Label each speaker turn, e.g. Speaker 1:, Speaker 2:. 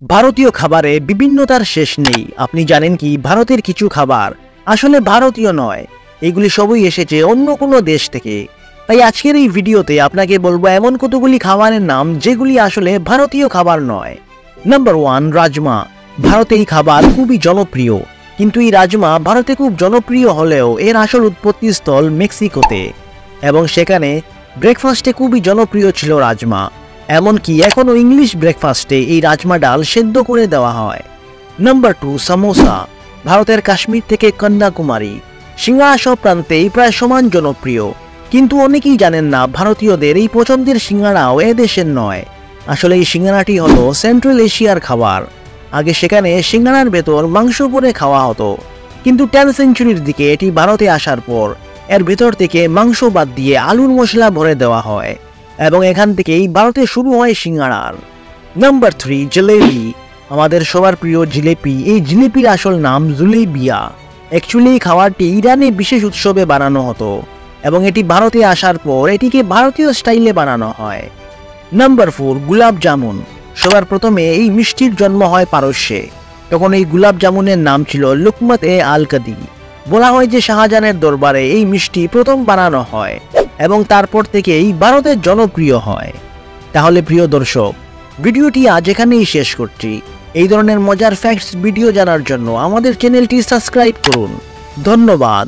Speaker 1: ভারতীয় খাবারে বিভিন্নতার শেষ নেই। আপনি জানেন কি ভারতের কিছু খাবার আসলে ভারতীয় নয়, এগুলি সবই এসেছে অন্য কোনো দেশ থেকে। তাই আজকের এই ভিডিওতে আপনাকে বলবো এমন কতগুলি খাবারের নাম যেগুলি আসলে ভারতীয় খাবার নয়। নাম্বার 1, রাজমা। ভারতে এই খাবার খুবই জনপ্রিয়, কিন্তু এই রাজমা ভারতে খুব জনপ্রিয় হলেও এর আসল উৎপত্তিস্থল মেক্সিকোতে, এবং সেখানে ব্রেকফাস্টে খুবই জনপ্রিয় ছিল রাজমা। এমনকি এখনও ইংলিশ ব্রেকফাস্টে এই রাজমা ডাল সেদ্ধ করে দেওয়া হয়। নাম্বার 2, সামোসা। ভারতের কাশ্মীর থেকে কন্যাকুমারী, সিঙ্গাড়া সব প্রান্তেই প্রায় সমান জনপ্রিয়, কিন্তু অনেকেই জানেন না ভারতীয়দের এই পছন্দের সিঙ্গাড়াও এ দেশের নয়। আসলে এই সিঙ্গাড়াটি হলো সেন্ট্রাল এশিয়ার খাবার। আগে সেখানে সিঙ্গাড়ার ভেতর মাংস পরে খাওয়া হতো, কিন্তু 10 সেঞ্চুরির দিকে এটি ভারতে আসার পর এর ভেতর থেকে মাংস বাদ দিয়ে আলুর মশলা ভরে দেওয়া হয়, এবং এখান থেকেই ভারতে শুরু হয় সিঙ্গাড়ার। নাম্বার 3, জিলেবি। আমাদের সবার প্রিয় জিলেপি। এই জিলেপির আসল নাম জুলেবিয়া। অ্যাকচুয়ালি এই খাবারটি ইরানে বিশেষ উৎসবে বানানো হতো, এবং এটি ভারতে আসার পর এটিকে ভারতীয় স্টাইলে বানানো হয়। নাম্বার 4, গুলাব জামুন। সবার প্রথমে এই মিষ্টির জন্ম হয় পারস্যে। তখন এই গুলাব জামুনের নাম ছিল লুকমত-এ-আল-কাদি। বলা হয় যে শাহজাহানের দরবারে এই মিষ্টি প্রথম বানানো হয়, এবং তারপর থেকেই ভারতের জনপ্রিয় হয়। তাহলে প্রিয় দর্শক, ভিডিওটি আজ এখানেই শেষ করছি। এই ধরনের মজার ফ্যাক্টস ভিডিও জানার জন্য আমাদের চ্যানেলটি সাবস্ক্রাইব করুন। ধন্যবাদ।